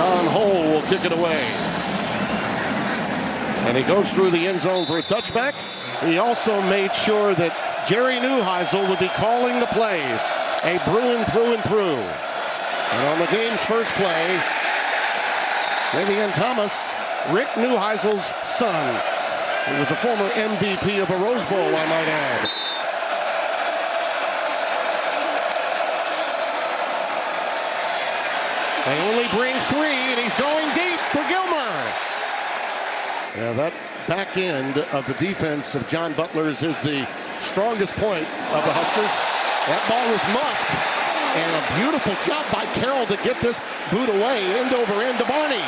John Hole will kick it away. And he goes through the end zone for a touchback. He also made sure that Jerry Neuheisel would be calling the plays. A Bruin through and through. And on the game's first play, Davion Thomas, Rick Neuheisel's son. He was a former MVP of a Rose Bowl, I might add. They only bring 3, and he's going deep for Gilmer. Yeah, that back end of the defense of John Butler's is the strongest point of the Huskers. That ball was muffed, and a beautiful job by Carroll to get this boot away, end over end to Barney.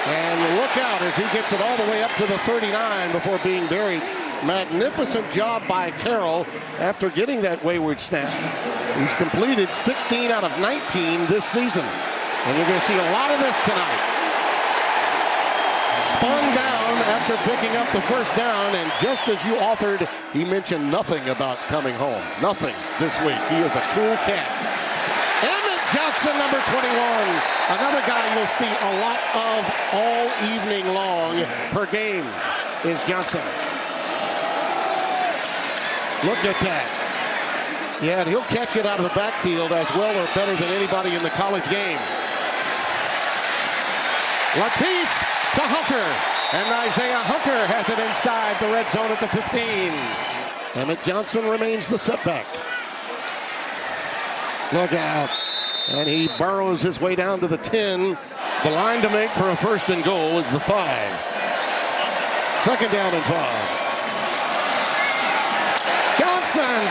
And look out as he gets it all the way up to the 39 before being buried. Magnificent job by Carroll after getting that wayward snap. He's completed 16 out of 19 this season. And you're going to see a lot of this tonight. Spun down after picking up the first down, and just as you authored, he mentioned nothing about coming home. Nothing this week. He is a cool cat. Emmett Johnson, number 21. Another guy you'll see a lot of all evening long per game is Johnson. Look at that. Yeah, and he'll catch it out of the backfield as well or better than anybody in the college game. Latif to Hunter, and Isaiah Hunter has it inside the red zone at the 15. Emmett Johnson remains the setback. Look out. And he burrows his way down to the 10. The line to make for a first and goal is the 5. Second down and 5. Johnson!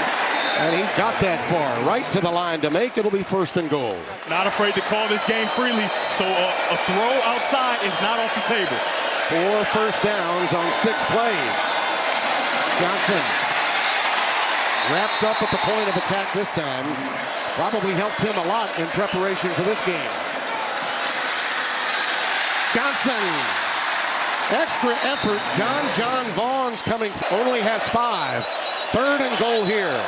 And he got that far, right to the line to make. It'll be first and goal. Not afraid to call this game freely, so a throw outside is not off the table. 4 first downs on 6 plays. Johnson wrapped up at the point of attack this time. Probably helped him a lot in preparation for this game. Johnson, extra effort. John Vaughn's coming, only has 5. Third and goal here.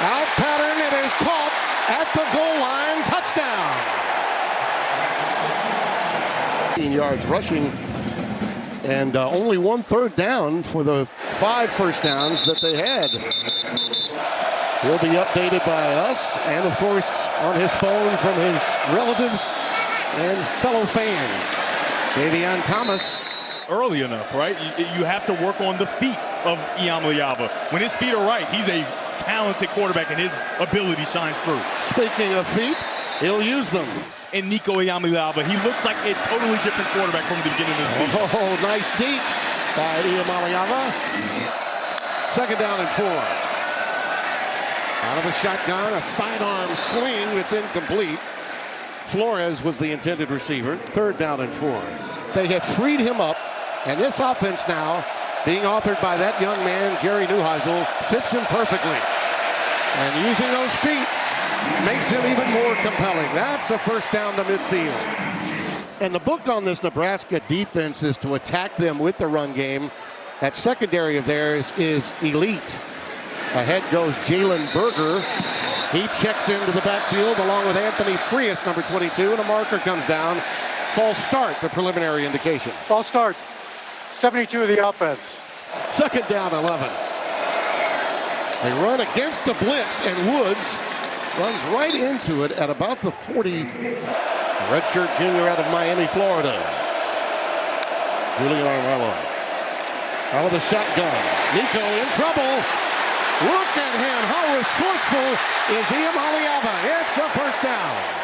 Out pattern, it is caught at the goal line. Touchdown. 15 yards rushing, and only 1 third down for the 5 first downs that they had. He'll be updated by us and, of course, on his phone from his relatives and fellow fans. Davion Thomas. Early enough, right? You have to work on the feet of Iamaleava. When his feet are right, he's a talented quarterback, and his ability shines through. Speaking of feet, he'll use them. And Nico Iamaleava, he looks like a totally different quarterback from the beginning of the season. Oh, nice deep by Iamaleava. Second down and 4. Out of the shotgun, a sidearm sling that's incomplete. Flores was the intended receiver. Third down and 4. They have freed him up, and this offense now, being authored by that young man, Jerry Neuheisel, fits him perfectly. And using those feet makes him even more compelling. That's a first down to midfield. And the book on this Nebraska defense is to attack them with the run game. That secondary of theirs is elite. Ahead goes Jalen Berger. He checks into the backfield along with Anthony Frias, number 22, and a marker comes down. False start, the preliminary indication. False start. 72 of the offense. Second down, 11. They run against the blitz, and Woods runs right into it at about the 40. Redshirt junior out of Miami, Florida. Julian Armello. Out of the shotgun. Nico in trouble. Look at him. How resourceful is Iamaleava. It's a first down.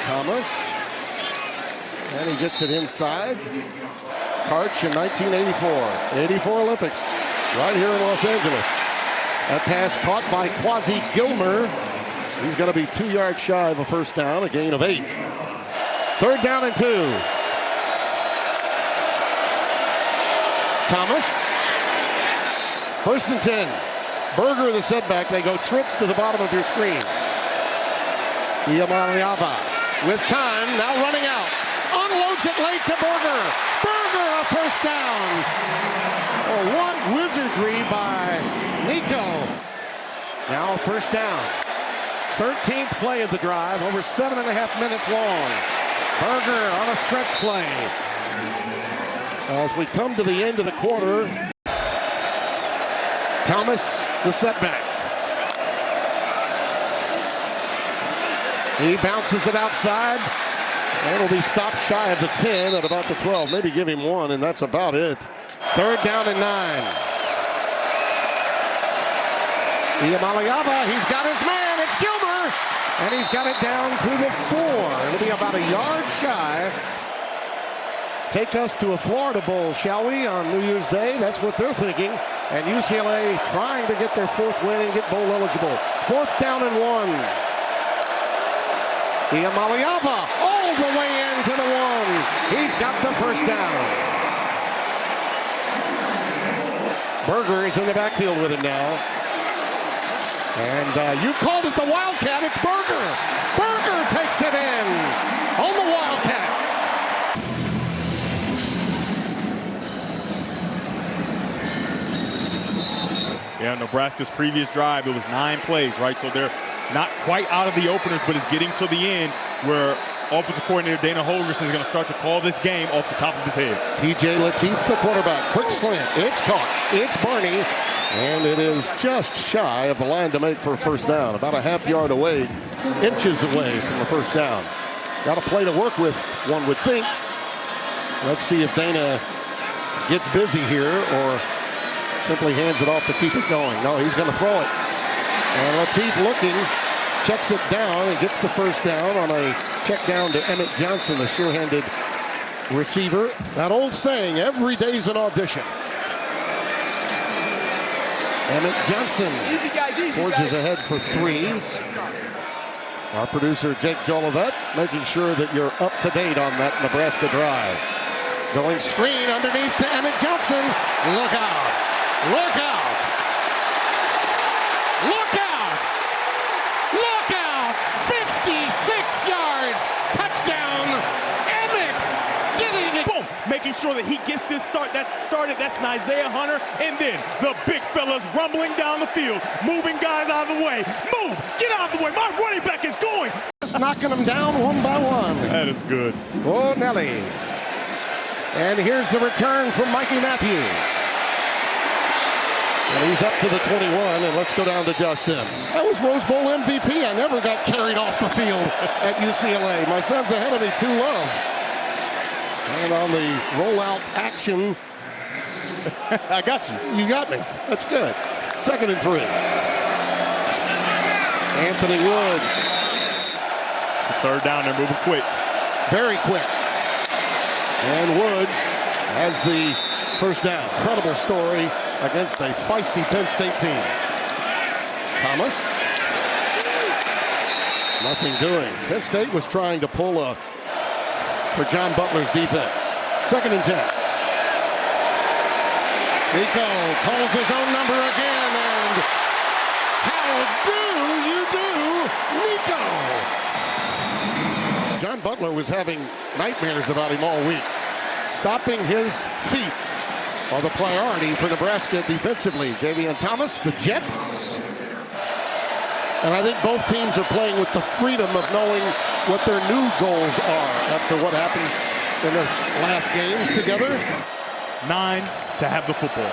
Thomas. And he gets it inside. Karch in 1984. 84 Olympics. Right here in Los Angeles. That pass caught by Quasi Gilmer. He's going to be 2 yards shy of a first down. A gain of 8. Third down and 2. Thomas. First and 10. Berger the setback. They go trips to the bottom of your screen. Iamaleava with time, now running out. Unloads it late to Berger. Berger a first down. Oh, what wizardry by Nico. Now first down. 13th play of the drive, over 7.5 minutes long. Berger on a stretch play. As we come to the end of the quarter, Thomas, the setback. He bounces it outside. And it'll be stopped shy of the 10 at about the 12. Maybe give him 1, and that's about it. 3rd down and 9. Iamaleava, he's got his man. It's Gilmer. And he's got it down to the 4. It'll be about a yard shy. Take us to a Florida Bowl, shall we, on New Year's Day? That's what they're thinking. And UCLA trying to get their 4th win and get bowl eligible. 4th down and 1. Iamaleava all the way into the 1. He's got the first down. Berger is in the backfield with him now. And you called it the Wildcat. It's Berger. Berger takes it in on the Wildcat. Yeah, Nebraska's previous drive, it was 9 plays, right? So they're not quite out of the openers, but it's getting to the end where offensive coordinator Dana Holgorsen is going to start to call this game off the top of his head. TJ Lateef, the quarterback. Quick slant. It's caught. It's Barney. And it is just shy of the line to make for a first down. About a half yard away, inches away from a first down. Got a play to work with, one would think. Let's see if Dana gets busy here or simply hands it off to keep it going. No, he's going to throw it. And Lateef looking, checks it down and gets the first down on a check down to Emmett Johnson, a sure-handed receiver. That old saying, every day's an audition. Emmett Johnson forges ahead for 3. Our producer, Jake Jolivet, making sure that you're up to date on that Nebraska drive. Going screen underneath to Emmett Johnson. Look out. Look out. Look out. Look out. 56 yards. Touchdown. Emmett getting it. Boom. Making sure that he gets this start. That's started. That's Isaiah Hunter. And then the big fellas rumbling down the field. Moving guys out of the way. Move. Get out of the way. My running back is going. Just knocking them down one by one. That is good. Oh, Nelly. And here's the return from Mikey Matthews. And he's up to the 21, and let's go down to Josh Sims. I was Rose Bowl MVP. I never got carried off the field at UCLA. My son's ahead of me, 2-love. And on the rollout action. I got you. You got me. That's good. 2nd and 3. Anthony Woods. It's a 3rd down. They're moving quick. Very quick. And Woods has the first down. Incredible story against a feisty Penn State team. Thomas. Nothing doing. Penn State was trying to pull for John Butler's defense. 2nd and 10. Nico calls his own number again, and how do you do, Nico? John Butler was having nightmares about him all week. Stopping his feet are the priority for Nebraska defensively. Javion Thomas, the Jet. And I think both teams are playing with the freedom of knowing what their new goals are after what happened in their last games together. 9 to have the football.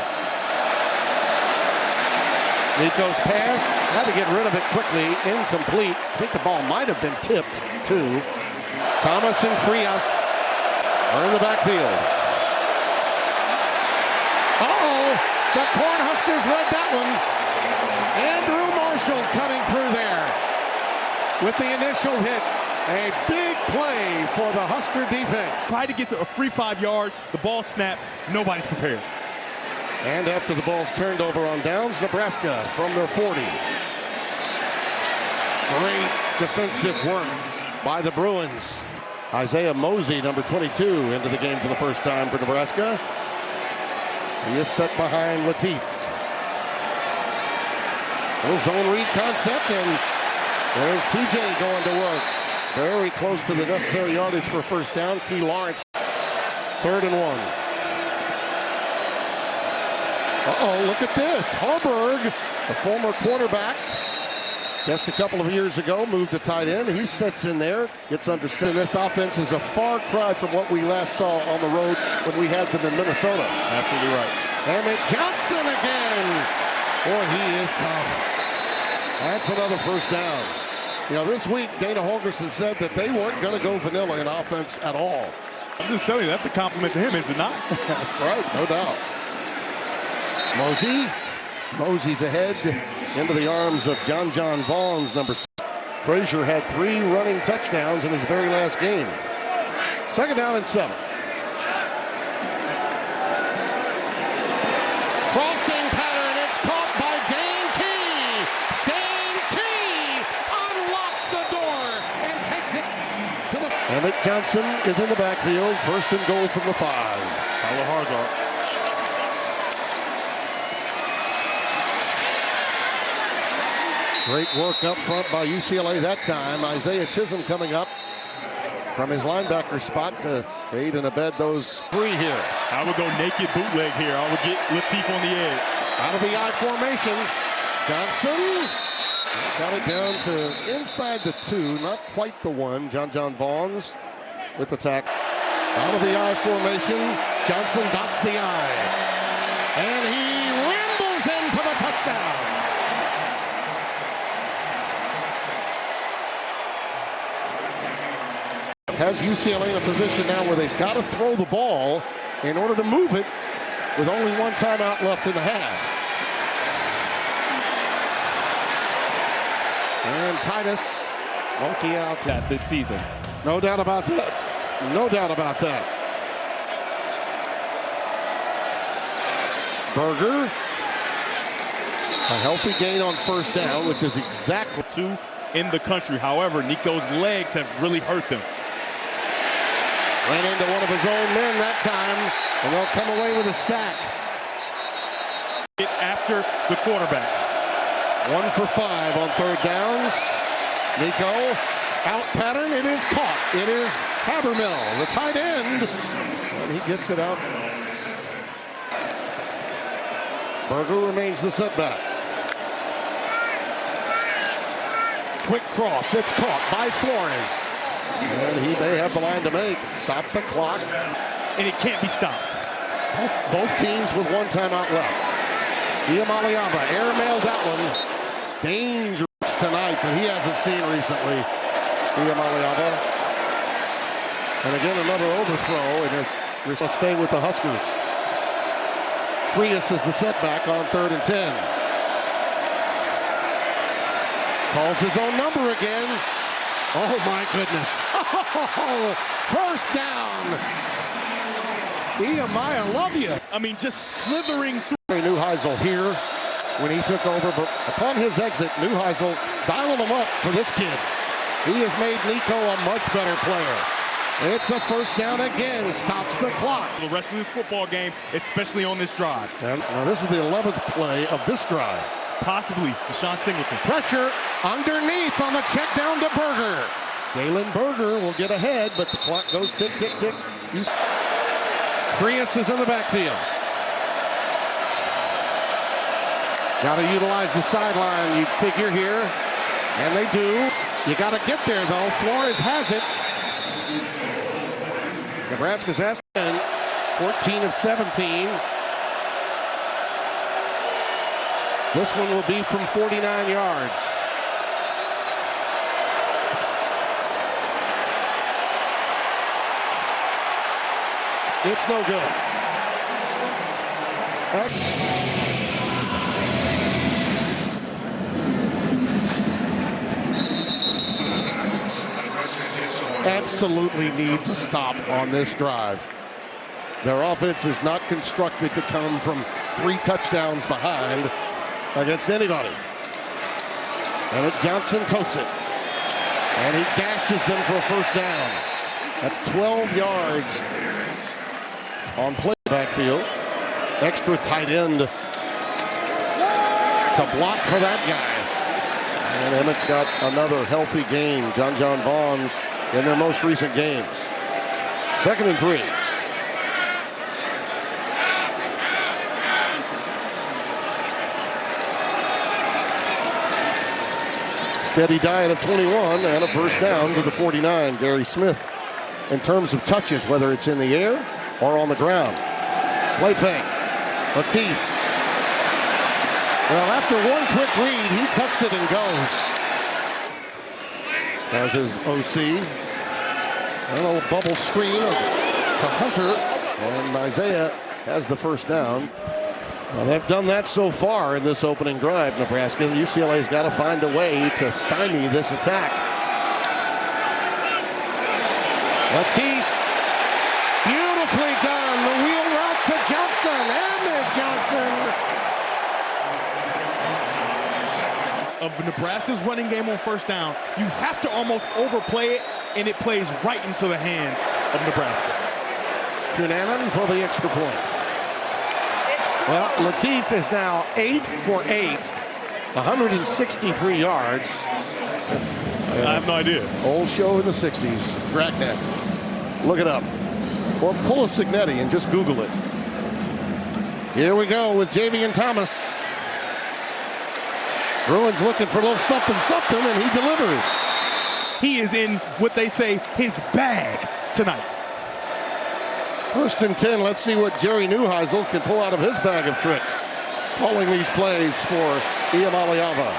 Nico's pass, had to get rid of it quickly, incomplete. I think the ball might have been tipped too. Thomas and Frias are in the backfield. Uh-oh, the Cornhuskers read that one. Andrew Marshall cutting through there with the initial hit. A big play for the Husker defense. Tried to get to a free 5 yards. The ball snapped. Nobody's prepared. And after the ball's turned over on downs, Nebraska from their 40. Great defensive work by the Bruins. Isaiah Mosey, number 22, into the game for the first time for Nebraska. He is set behind Lateef. Little zone read concept, and there's TJ going to work. Very close to the necessary yardage for a first down. Key Lawrence, 3rd and 1. Uh-oh, look at this. Harburg, the former quarterback, just a couple of years ago, moved to tight end. He sits in there, gets under center. This offense is a far cry from what we last saw on the road when we had them in Minnesota. Absolutely right. Emmett Johnson again. Boy, he is tough. That's another first down. You know, this week, Dana Holgorsen said that they weren't going to go vanilla in offense at all. I'm just telling you, that's a compliment to him, is it not? That's right, no doubt. Mosey's ahead into the arms of John Vaughns, number 6. Frazier had 3 running touchdowns in his very last game. Second down and 7. Crossing pattern, it's caught by Dane Key. Dane Key unlocks the door and takes it to the... Emmett Johnson is in the backfield, first and goal from the 5. Tyler Hargart. Great work up front by UCLA that time. Isaiah Chisholm coming up from his linebacker spot to aid and abet those 3 here. I would go naked bootleg here. I would get Latif on the edge. Out of the I formation. Johnson got it down to inside the 2, not quite the 1. John Vaughns with the tackle. Out of the I formation. Johnson dots the I. And he rambles in for the touchdown. Has UCLA in a position now where they've got to throw the ball in order to move it with only 1 timeout left in the half. And Titus monkey out that this season. No doubt about that. No doubt about that. Berger. A healthy gain on first down, which is exactly 2 in the country. However, Nico's legs have really hurt them. Ran into one of his own men that time, and they'll come away with a sack. Get after the quarterback. 1 for 5 on third downs. Nico, out pattern, it is caught. It is Habermill, the tight end, and he gets it out. Berger remains the setback. Quick cross, it's caught by Flores. And he may have the line to make. Stop the clock. And it can't be stopped. Both teams with 1 timeout left. Iamaleava airmailed that one. Dangerous tonight that he hasn't seen recently. Iamaleava. And again, another overthrow. And we're going to stay with the Huskers. Frias is the setback on 3rd and 10. Calls his own number again. Oh, my goodness. Oh, first down. I love you. I mean, just slithering through. Neuheisel here when he took over, but upon his exit, Neuheisel dialing him up for this kid. He has made Nico a much better player. It's a first down again. Stops the clock. The rest of this football game, especially on this drive. And now this is the 11th play of this drive. Possibly Deshaun Singleton. Pressure underneath on the check down to Berger. Jalen Berger will get ahead, but the clock goes tick, tick, tick. Frias is in the backfield. Got to utilize the sideline, you'd figure here. And they do. You got to get there, though. Flores has it. Nebraska's asking 14 of 17. This one will be from 49 yards. It's no good. Absolutely needs a stop on this drive. Their offense is not constructed to come from 3 touchdowns behind against anybody. And Johnson totes it. And he gashes them for a first down. That's 12 yards on play backfield. Extra tight end to block for that guy. And Emmett's got another healthy game. John Vaughns in their most recent games. 2nd and 3. Steady diet of 21 and a first down to the 49. Gary Smith, in terms of touches, whether it's in the air or on the ground. Play fake. Latif. Well, after one quick read, he tucks it and goes. As his OC. A little bubble screen to Hunter, and Isaiah has the first down. Well, they've done that so far in this opening drive, Nebraska. UCLA's got to find a way to stymie this attack. Latif, beautifully done. The wheel route to Johnson. Ahmed Johnson. Of Nebraska's running game on first down, you have to almost overplay it, and it plays right into the hands of Nebraska. Cunanan for the extra point. Well, Latif is now 8 for 8, 163 yards. I have no idea. Old show in the 60s. Dragnet. Look it up. Or pull a Signetti and just Google it. Here we go with Javian Thomas. Bruins looking for a little something, and he delivers. He is in what they say his bag tonight. First and 10. Let's see what Jerry Neuheisel can pull out of his bag of tricks. Calling these plays for Iamaleava.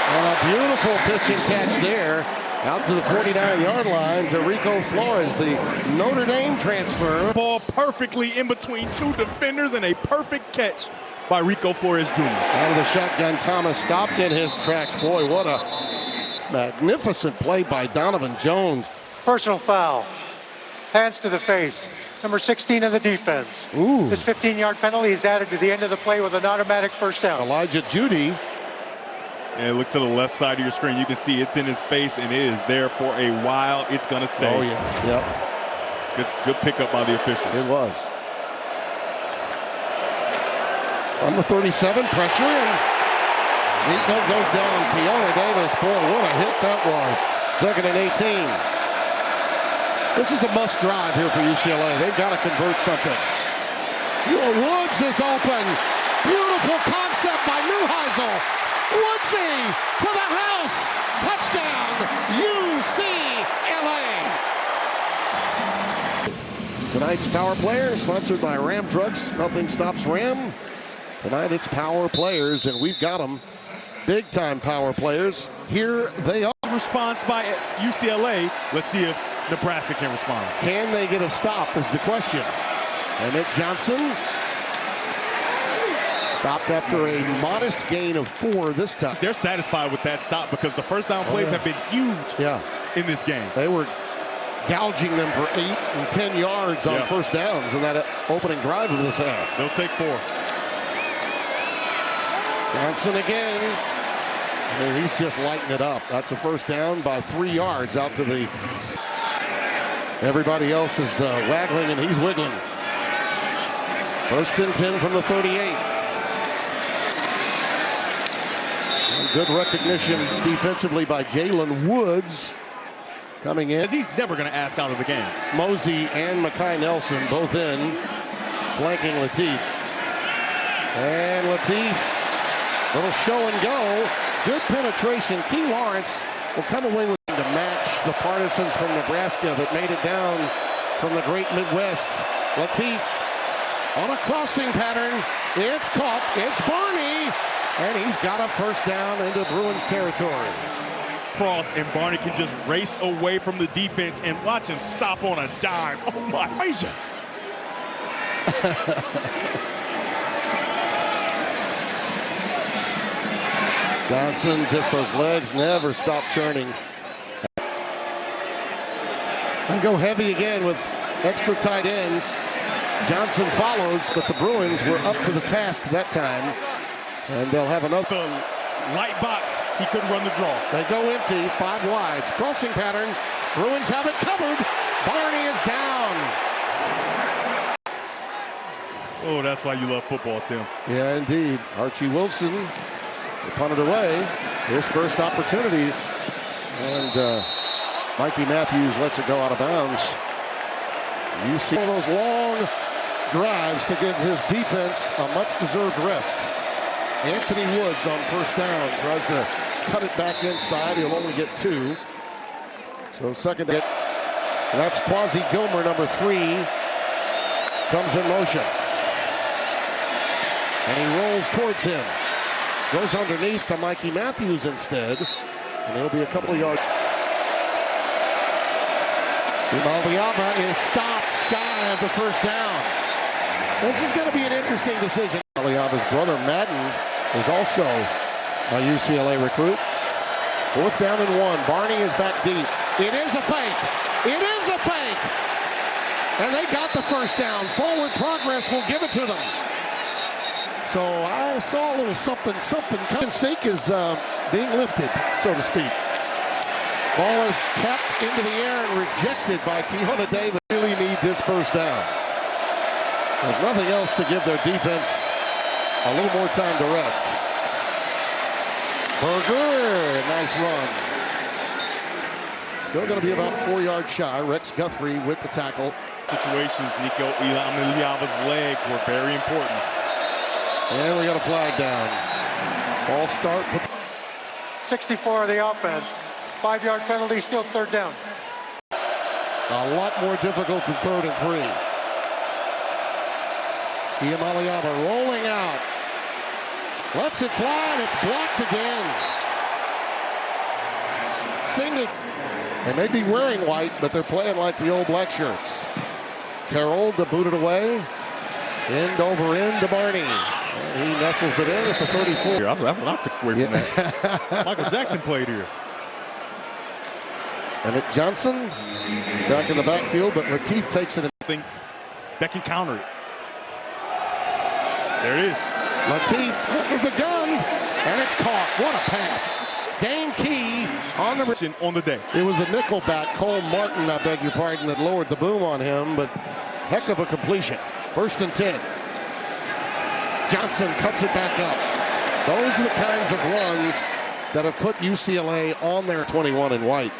And a beautiful pitch and catch there. Out to the 49-yard line to Rico Flores, the Notre Dame transfer. Ball perfectly in between two defenders and a perfect catch by Rico Flores Jr. Out of the shotgun, Thomas stopped in his tracks. Boy, what a magnificent play by Donovan Jones. Personal foul. Hands to the face. Number 16 of the defense. Ooh. This 15-yard penalty is added to the end of the play with an automatic first down. Elijah Judy. And look to the left side of your screen. You can see it's in his face, and it is there for a while. It's going to stay. Oh, yeah. Yep. Good pickup by the officials. It was. From the 37, pressure, and Rico goes down. Keona Davis, boy, what a hit that was. 2nd and 18. This is a must drive here for UCLA. They've got to convert something. Woods is open. Beautiful concept by Neuheisel. Woodsy to the house. Touchdown, UCLA. Tonight's Power Player sponsored by Ram Trucks. Nothing stops Ram. Tonight it's Power Players, and we've got them. Big-time Power Players. Here they are. Response by UCLA. Let's see if Nebraska can respond. Can they get a stop is the question. Emmett Johnson stopped after a modest gain of 4 this time. They're satisfied with that stop because the first down plays have been huge in this game. They were gouging them for 8 and 10 yards on first downs in that opening drive of this half. They'll take 4. Johnson again. I mean, he's just lighting it up. That's a first down by 3 yards out to the... Everybody else is waggling and he's wiggling. First and 10 from the 38. And good recognition defensively by Jalen Woods coming in. He's never going to ask out of the game. Mosey and Mekhi Nelson both in, flanking Latif. And Latif, little show and go. Good penetration. Key Lawrence will come away with to match the partisans from Nebraska that made it down from the great Midwest. Latif on a crossing pattern. It's caught. It's Barney. And he's got a first down into Bruins territory. Cross, and Barney can just race away from the defense and watch him stop on a dime. Oh my. Asia. Johnson, just those legs never stop churning. They go heavy again with extra tight ends. Johnson follows, but the Bruins were up to the task that time. And they'll have another. Light box, he couldn't run the draw. They go empty, 5 wides. Crossing pattern. Bruins have it covered. Barney is down. Oh, that's why you love football, Tim. Yeah, indeed. Archie Wilson punted away. His first opportunity. And Mikey Matthews lets it go out of bounds. You see one of those long drives to give his defense a much-deserved rest. Anthony Woods on first down tries to cut it back inside. He'll only get 2. So second hit. That's Quasi Gilmer, number 3. Comes in motion. And he rolls towards him. Goes underneath to Mikey Matthews instead. And it'll be a couple of yards. Imaliava is stopped shy of the first down. This is going to be an interesting decision. Imaliava's brother Madden is also a UCLA recruit. 4th down and 1. Barney is back deep. It is a fake. It is a fake. And they got the first down. Forward progress will give it to them. So I saw a little something. Sake is being lifted, so to speak. Ball is tapped into the air and rejected by Keona Davis. Really need this first down. There's nothing else to give their defense a little more time to rest. Berger, nice run. Still going to be about 4 yards shy. Rex Guthrie with the tackle. Situations, Nico Imaliava's legs were very important. And we got a flag down. Ball start. 64 of the offense. 5-yard penalty, still 3rd down. A lot more difficult than 3rd and 3. Imaliava rolling out. Lets it fly, and it's blocked again. Single. They may be wearing white, but they're playing like the old black shirts. Carroll to boot it away. End over end to Barney. And he nestles it in at the 34. That's what I took away from that. Michael Jackson played here. Emmett Johnson back in the backfield, but Latif takes it. Thing that can counter it. There it is. Latif with the gun, and it's caught. What a pass. Dane Key on the day. It was the nickelback, Cole Martin, I beg your pardon, that lowered the boom on him, but heck of a completion. 1st and 10. Johnson cuts it back up. Those are the kinds of runs that have put UCLA on their 21 in white.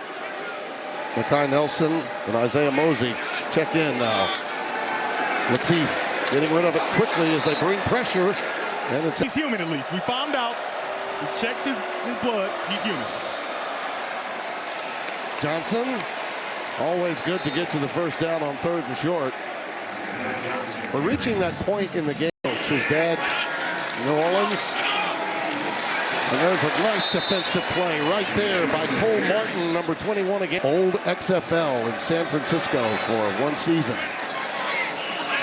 Makai Nelson and Isaiah Mosey check in now. Latif getting rid of it quickly as they bring pressure. And he's human at least. We found out. We checked his blood. He's human. Johnson, always good to get to the first down on 3rd and short. We're reaching that point in the game. His dad, New Orleans. And there's a nice defensive play right there by Cole Martin, number 21 again. Old XFL in San Francisco for 1 season.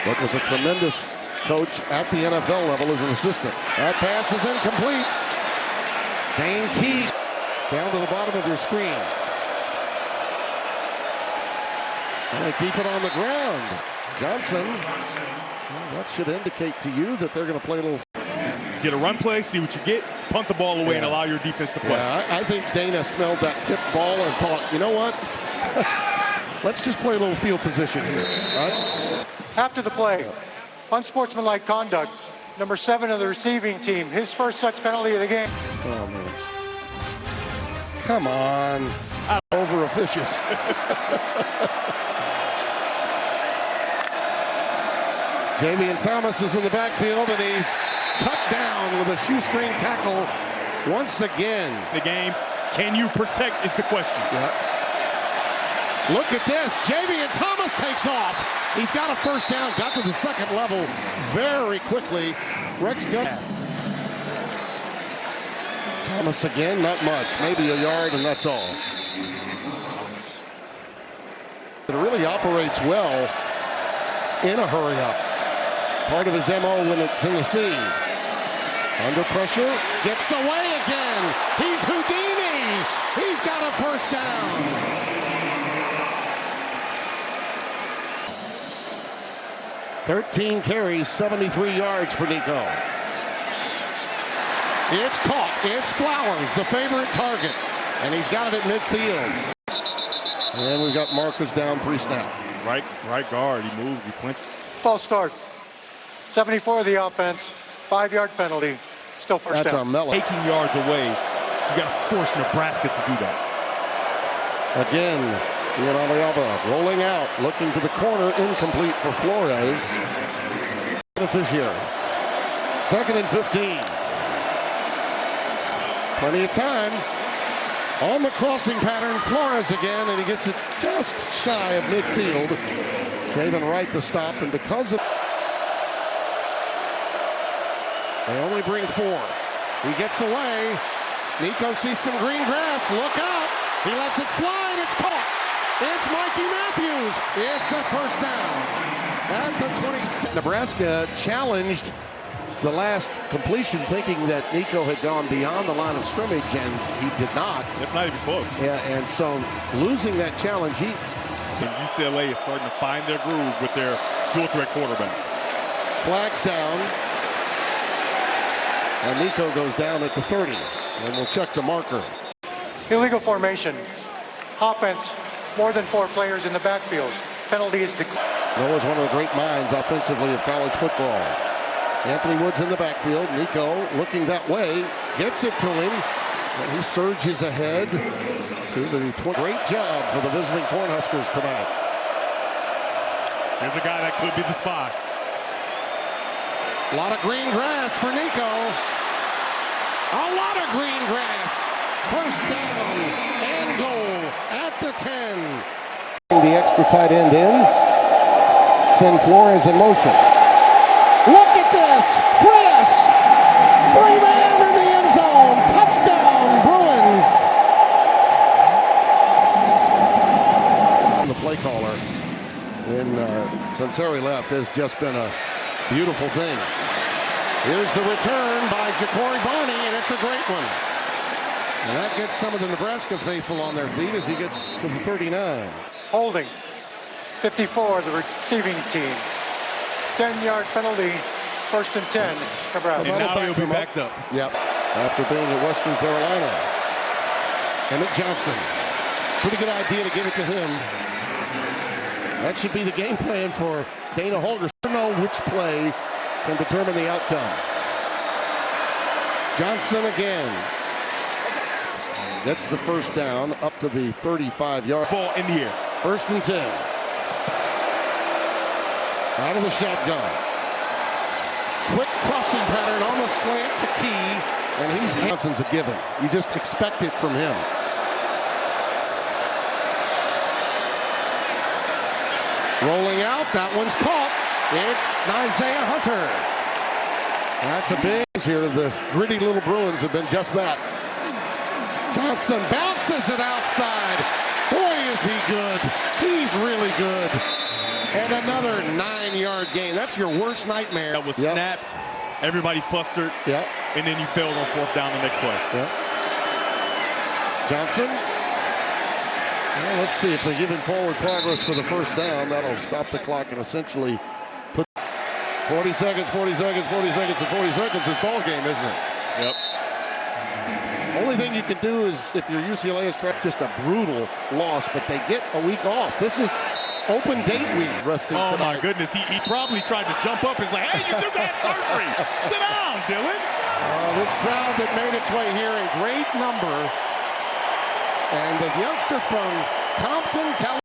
But was a tremendous coach at the NFL level as an assistant. That pass is incomplete. Dane Key down to the bottom of your screen. And they keep it on the ground. Johnson, well, that should indicate to you that they're going to play a little. Get a run play, see what you get, punt the ball away, and allow your defense to play. Yeah, I think Dana smelled that tip ball and thought, you know what? Let's just play a little field position here. Right? After the play, unsportsmanlike conduct. Number 7 of the receiving team. His first such penalty of the game. Oh, man. Come on. Over officious. Jamian Thomas is in the backfield, and he's cut down with a shoestring tackle once again. The game, can you protect is the question. Yeah. Look at this. Jamian Thomas takes off. He's got a first down, got to the 2nd level very quickly. Rex Guthrie. Thomas again, not much. Maybe a yard, and that's all. It really operates well in a hurry-up. Part of his MO when it's in the seam. Under pressure, gets away again. He's Houdini. He's got a first down. "13 carries, 73 yards for Nico. It's caught. It's Flowers, the favorite target. And he's got it at midfield. And we've got Marcus down pre-snap. Right guard. He moves, he flinches. False start. 74 of the offense. 5-yard penalty. Still first That's down. Armella. Taking yards away. You got to force Nebraska to do that. Again, Imaliava rolling out, looking to the corner, incomplete for Flores. Beneficiary. 2nd and 15. Plenty of time. On the crossing pattern, Flores again, and he gets it just shy of midfield. Javen Wright the stop, and because of... They only bring 4. He gets away. Nico sees some green grass. Look out. He lets it fly, and it's caught. It's Mikey Matthews. It's a first down. At the 26. Nebraska challenged the last completion, thinking that Nico had gone beyond the line of scrimmage, and he did not. That's not even close. Yeah, and so losing that challenge, And UCLA is starting to find their groove with their dual threat quarterback. Flags down. And Nico goes down at the 30. And we'll check the marker. Illegal formation. Offense, more than 4 players in the backfield. Penalty is declared. Noah's one of the great minds offensively of college football. Anthony Woods in the backfield. Nico looking that way. Gets it to him. And he surges ahead to the 20. Great job for the visiting Cornhuskers tonight. Here's a guy that could be the spot. A lot of green grass for Nico. A lot of green grass. First down and goal at the 10. The extra tight end in. Send Flores in motion. Look at this. Flores. Free man in the end zone. Touchdown, Bruins. The play caller when Sunseri left has just been a beautiful thing. Here's the return by Ja'Cory Barney, and it's a great one. And that gets some of the Nebraska faithful on their feet as he gets to the 39. Holding. 54, the receiving team. 10-yard penalty. First and 10, Nebraska. And now he'll be backed up. Yep. After being at Western Carolina. Emmett Johnson. Pretty good idea to give it to him. That should be the game plan for Dana Holgorsen. To know which play can determine the outcome. Johnson again. Gets the first down up to the 35-yard. Ball in the air. First and 10. Out of the shotgun. Quick crossing pattern on the slant to Key. And Johnson's a given. You just expect it from him. Rolling out. That one's caught. It's Isaiah Hunter. That's a big here. The gritty little Bruins have been just that. Johnson bounces it outside. Boy, is he good. He's really good. And another 9-yard gain. That's your worst nightmare. That was snapped. Everybody flustered. Yep. And then you failed on 4th down the next play. Yep. Johnson. Well, let's see if they give him forward progress for the first down. That'll stop the clock and essentially put 40 seconds, 40 seconds, 40 seconds, and 40 seconds is ball game, isn't it? Yep. Only thing you can do is if your UCLA is just a brutal loss, but they get a week off. This is open date week resting tonight. My goodness, he probably tried to jump up. He's like, hey, you just had surgery. Sit down, Dylan. This crowd that made its way here in great number. And the youngster from Compton, California.